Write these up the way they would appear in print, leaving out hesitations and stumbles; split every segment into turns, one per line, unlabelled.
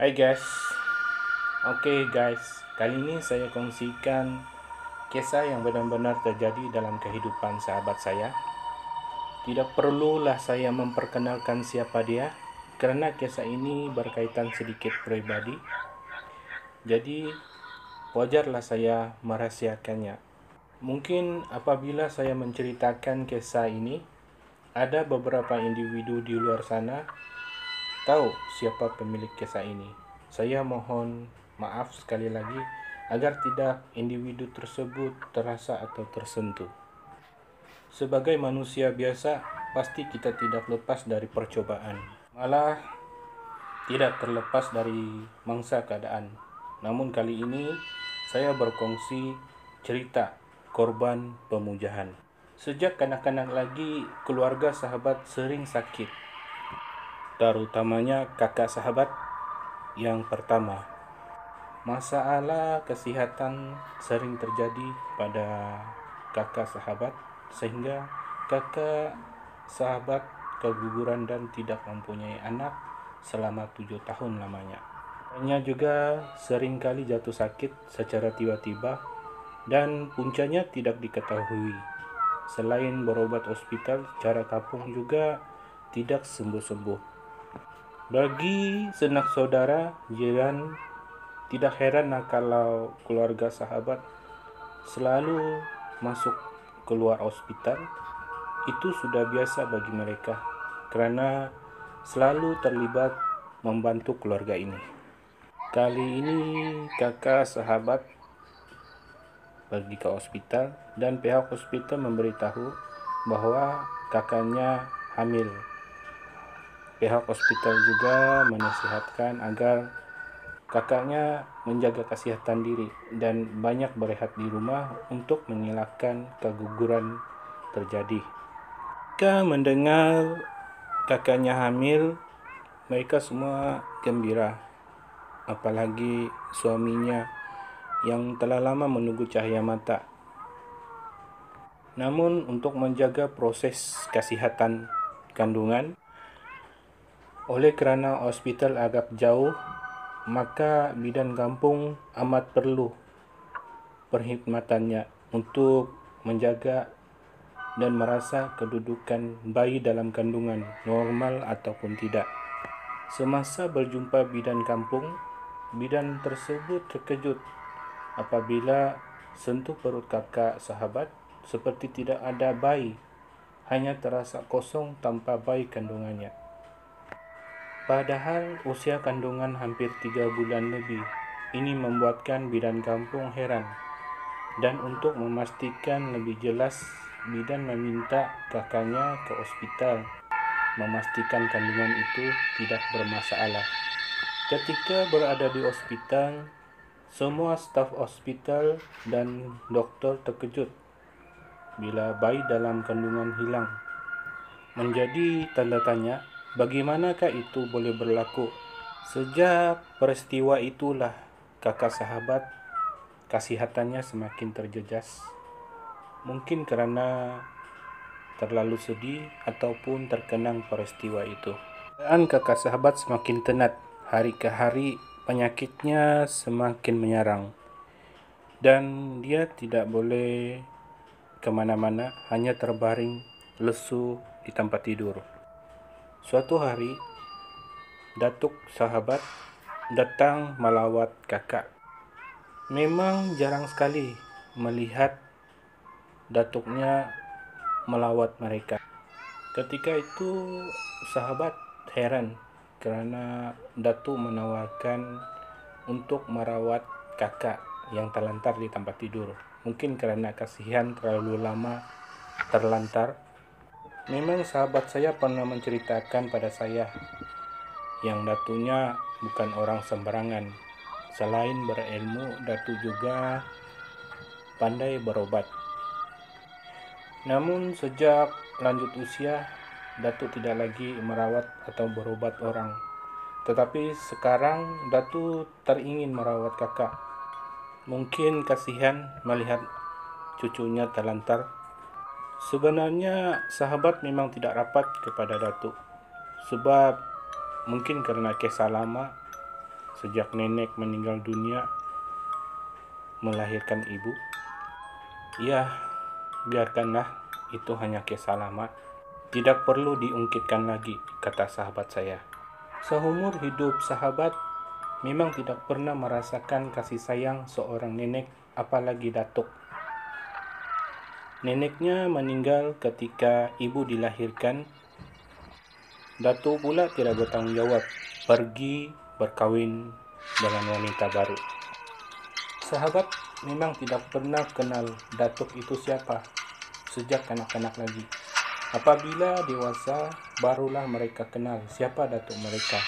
Hai guys, oke guys, kali ini saya kongsikan kisah yang benar-benar terjadi dalam kehidupan sahabat saya. Tidak perlulah saya memperkenalkan siapa dia, karena kisah ini berkaitan sedikit pribadi. Jadi wajarlah saya merahasiakannya. Mungkin apabila saya menceritakan kisah ini, ada beberapa individu di luar sana tahu siapa pemilik kisah ini. Saya mohon maaf sekali lagi agar tidak individu tersebut terasa atau tersentuh. Sebagai manusia biasa, pasti kita tidak lepas dari percobaan. Malah tidak terlepas dari mangsa keadaan. Namun kali ini saya berkongsi cerita korban pemujahan. Sejak kanak-kanak lagi, keluarga sahabat sering sakit, terutamanya kakak sahabat yang pertama. Masalah kesehatan sering terjadi pada kakak sahabat sehingga kakak sahabat keguguran dan tidak mempunyai anak selama 7 tahun lamanya. Hanya juga sering kali jatuh sakit secara tiba-tiba dan puncanya tidak diketahui. Selain berobat hospital, cara kapung juga tidak sembuh-sembuh. Bagi sanak saudara, jiran, tidak heran kalau keluarga sahabat selalu masuk keluar hospital. Itu sudah biasa bagi mereka karena selalu terlibat membantu keluarga ini. Kali ini kakak sahabat pergi ke hospital dan pihak hospital memberitahu bahwa kakaknya hamil. Pihak hospital juga menasihatkan agar kakaknya menjaga kesehatan diri dan banyak berehat di rumah untuk mengelakkan keguguran terjadi. Ketika mendengar kakaknya hamil, mereka semua gembira. Apalagi suaminya yang telah lama menunggu cahaya mata. Namun untuk menjaga proses kesehatan kandungan, oleh kerana hospital agak jauh, maka bidan kampung amat perlu perkhidmatannya untuk menjaga dan merasa kedudukan bayi dalam kandungan normal ataupun tidak. Semasa berjumpa bidan kampung, bidan tersebut terkejut apabila sentuh perut kakak sahabat seperti tidak ada bayi, hanya terasa kosong tanpa bayi kandungannya. Padahal usia kandungan hampir 3 bulan lebih. Ini membuatkan bidan kampung heran. Dan untuk memastikan lebih jelas, bidan meminta kakaknya ke hospital, memastikan kandungan itu tidak bermasalah. Ketika berada di hospital, semua staf hospital dan dokter terkejut bila bayi dalam kandungan hilang. Menjadi tanda tanya, bagaimanakah itu boleh berlaku? Sejak peristiwa itulah kakak sahabat kesehatannya semakin terjejas. Mungkin karena terlalu sedih ataupun terkenang peristiwa itu. Dan kakak sahabat semakin tenat. Hari ke hari penyakitnya semakin menyerang. Dan dia tidak boleh kemana-mana, hanya terbaring lesu di tempat tidur. Suatu hari, datuk sahabat datang melawat kakak. Memang jarang sekali melihat datuknya melawat mereka. Ketika itu sahabat heran kerana datuk menawarkan untuk merawat kakak yang terlantar di tempat tidur. Mungkin kerana kasihan terlalu lama terlantar. Memang sahabat saya pernah menceritakan pada saya yang datuknya bukan orang sembarangan. Selain berilmu, datuk juga pandai berobat. Namun sejak lanjut usia, datuk tidak lagi merawat atau berobat orang. Tetapi sekarang datuk teringin merawat kakak. Mungkin kasihan melihat cucunya terlantar. Sebenarnya sahabat memang tidak rapat kepada datuk. Sebab mungkin kerana kisah lama, sejak nenek meninggal dunia melahirkan ibu? Ya, biarkanlah itu hanya kisah lama. Tidak perlu diungkitkan lagi, kata sahabat saya. Seumur hidup sahabat memang tidak pernah merasakan kasih sayang seorang nenek, apalagi datuk. Neneknya meninggal ketika ibu dilahirkan. Datuk pula tidak bertanggung jawab, pergi berkawin dengan wanita baru. Sahabat memang tidak pernah kenal datuk itu siapa sejak kanak-kanak lagi. Apabila dewasa, barulah mereka kenal siapa datuk mereka.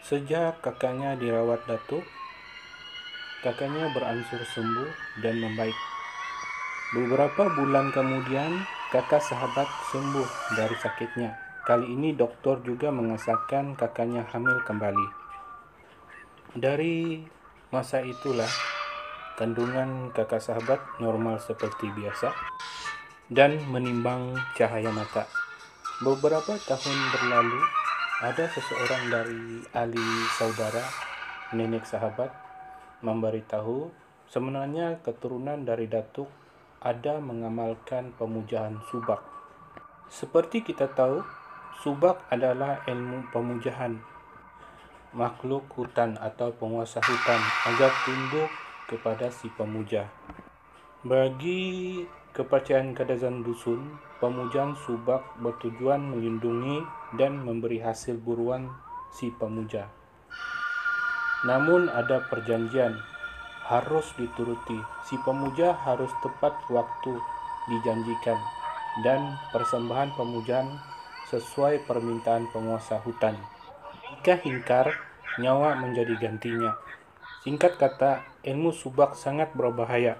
Sejak kakaknya dirawat datuk, kakaknya berangsur sembuh dan membaik. Beberapa bulan kemudian, kakak sahabat sembuh dari sakitnya. Kali ini dokter juga mengesahkan kakaknya hamil kembali. Dari masa itulah, kandungan kakak sahabat normal seperti biasa dan menimbang cahaya mata. Beberapa tahun berlalu, ada seseorang dari ahli saudara nenek sahabat memberitahu sebenarnya keturunan dari datuk ada mengamalkan pemujaan subak. Seperti kita tahu, subak adalah ilmu pemujaan makhluk hutan atau penguasa hutan agar tunduk kepada si pemuja. Bagi kepercayaan kadazan dusun, pemujaan subak bertujuan melindungi dan memberi hasil buruan si pemuja. Namun ada perjanjian harus dituruti. Si pemuja harus tepat waktu dijanjikan dan persembahan pemujaan sesuai permintaan penguasa hutan. Jika ingkar, nyawa menjadi gantinya. Singkat kata, ilmu subak sangat berbahaya.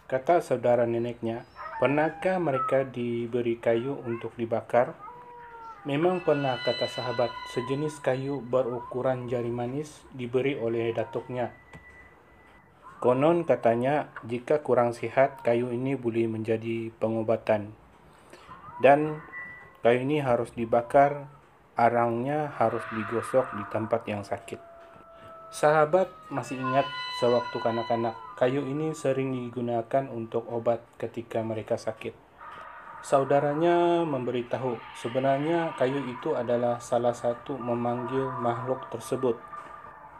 Kata saudara neneknya, pernahkah mereka diberi kayu untuk dibakar? Memang pernah, kata sahabat. Sejenis kayu berukuran jari manis diberi oleh datuknya. Konon katanya, jika kurang sihat, kayu ini boleh menjadi pengobatan. Dan kayu ini harus dibakar, arangnya harus digosok di tempat yang sakit. Sahabat masih ingat sewaktu kanak-kanak, kayu ini sering digunakan untuk obat ketika mereka sakit. Saudaranya memberitahu, sebenarnya kayu itu adalah salah satu memanggil makhluk tersebut.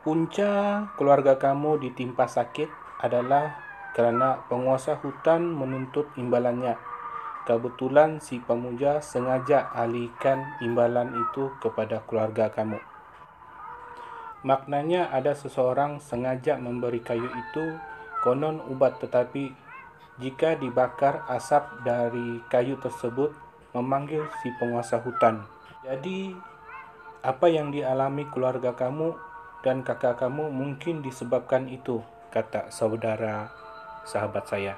Punca keluarga kamu ditimpa sakit adalah karena penguasa hutan menuntut imbalannya. Kebetulan si pemuja sengaja alihkan imbalan itu kepada keluarga kamu. Maknanya ada seseorang sengaja memberi kayu itu konon ubat, tetapi jika dibakar, asap dari kayu tersebut memanggil si penguasa hutan. Jadi apa yang dialami keluarga kamu dan kakak kamu mungkin disebabkan itu, kata saudara sahabat saya.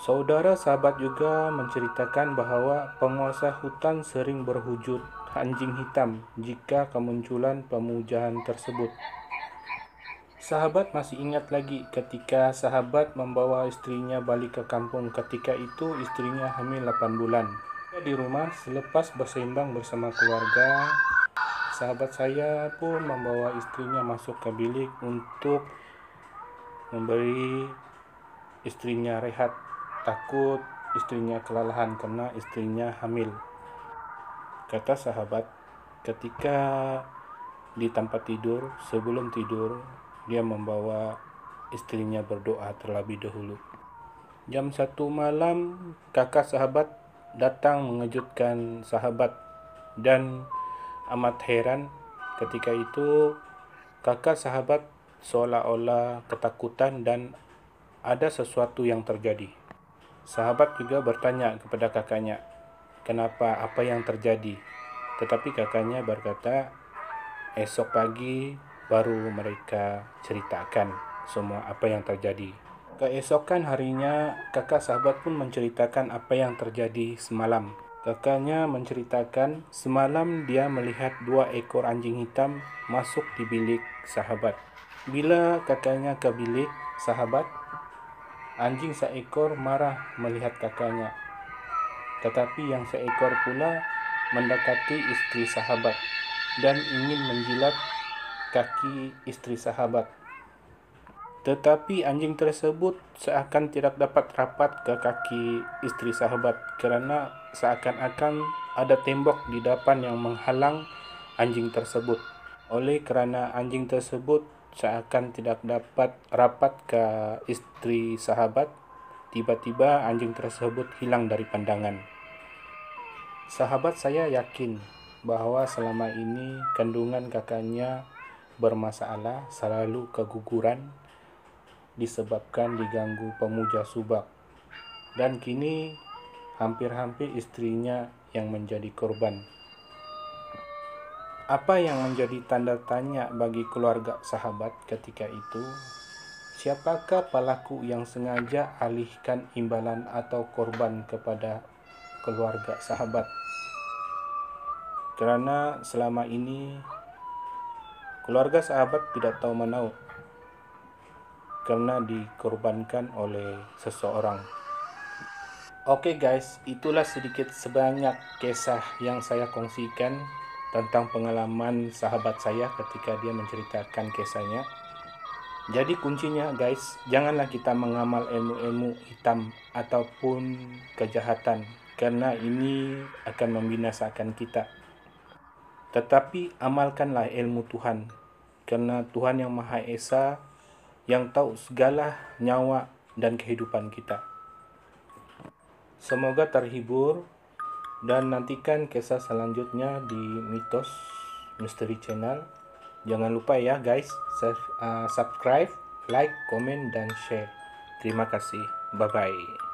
Saudara sahabat juga menceritakan bahwa penguasa hutan sering berwujud anjing hitam jika kemunculan pemujaan tersebut. Sahabat masih ingat lagi ketika sahabat membawa istrinya balik ke kampung. Ketika itu istrinya hamil 8 bulan. Di rumah selepas bersembang bersama keluarga, sahabat saya pun membawa istrinya masuk ke bilik untuk memberi istrinya rehat. Takut istrinya kelelahan karena istrinya hamil. Kata sahabat, ketika di tempat tidur, sebelum tidur, dia membawa istrinya berdoa terlebih dahulu. Jam 1 malam, kakak sahabat datang mengejutkan sahabat dan amat heran. Ketika itu, kakak sahabat seolah-olah ketakutan dan ada sesuatu yang terjadi. Sahabat juga bertanya kepada kakaknya, kenapa, apa yang terjadi? Tetapi kakaknya berkata, esok pagi baru mereka ceritakan semua apa yang terjadi. Keesokan harinya, kakak sahabat pun menceritakan apa yang terjadi semalam. Kakaknya menceritakan semalam dia melihat 2 ekor anjing hitam masuk di bilik sahabat. Bila kakaknya ke bilik sahabat, anjing seekor marah melihat kakaknya. Tetapi yang seekor pula mendekati istri sahabat dan ingin menjilat kaki istri sahabat. Tetapi anjing tersebut seakan tidak dapat rapat ke kaki istri sahabat kerana seakan-akan ada tembok di depan yang menghalang anjing tersebut. Oleh kerana anjing tersebut seakan tidak dapat rapat ke istri sahabat, tiba-tiba anjing tersebut hilang dari pandangan. Sahabat saya yakin bahawa selama ini kandungan kakaknya bermasalah, selalu keguguran disebabkan diganggu pemuja subak, dan kini hampir-hampir istrinya yang menjadi korban. Apa yang menjadi tanda tanya bagi keluarga sahabat ketika itu? Siapakah pelaku yang sengaja alihkan imbalan atau korban kepada keluarga sahabat? Kerana selama ini keluarga sahabat tidak tahu menau karena dikorbankan oleh seseorang. Oke guys, itulah sedikit sebanyak kisah yang saya kongsikan tentang pengalaman sahabat saya ketika dia menceritakan kisahnya. Jadi kuncinya guys, janganlah kita mengamal ilmu-ilmu hitam ataupun kejahatan, karena ini akan membinasakan kita. Tetapi amalkanlah ilmu Tuhan, karena Tuhan yang Maha Esa yang tahu segala nyawa dan kehidupan kita. Semoga terhibur dan nantikan kisah selanjutnya di Mitos Misteri Channel. Jangan lupa ya guys, subscribe, like, komen, dan share. Terima kasih. Bye-bye.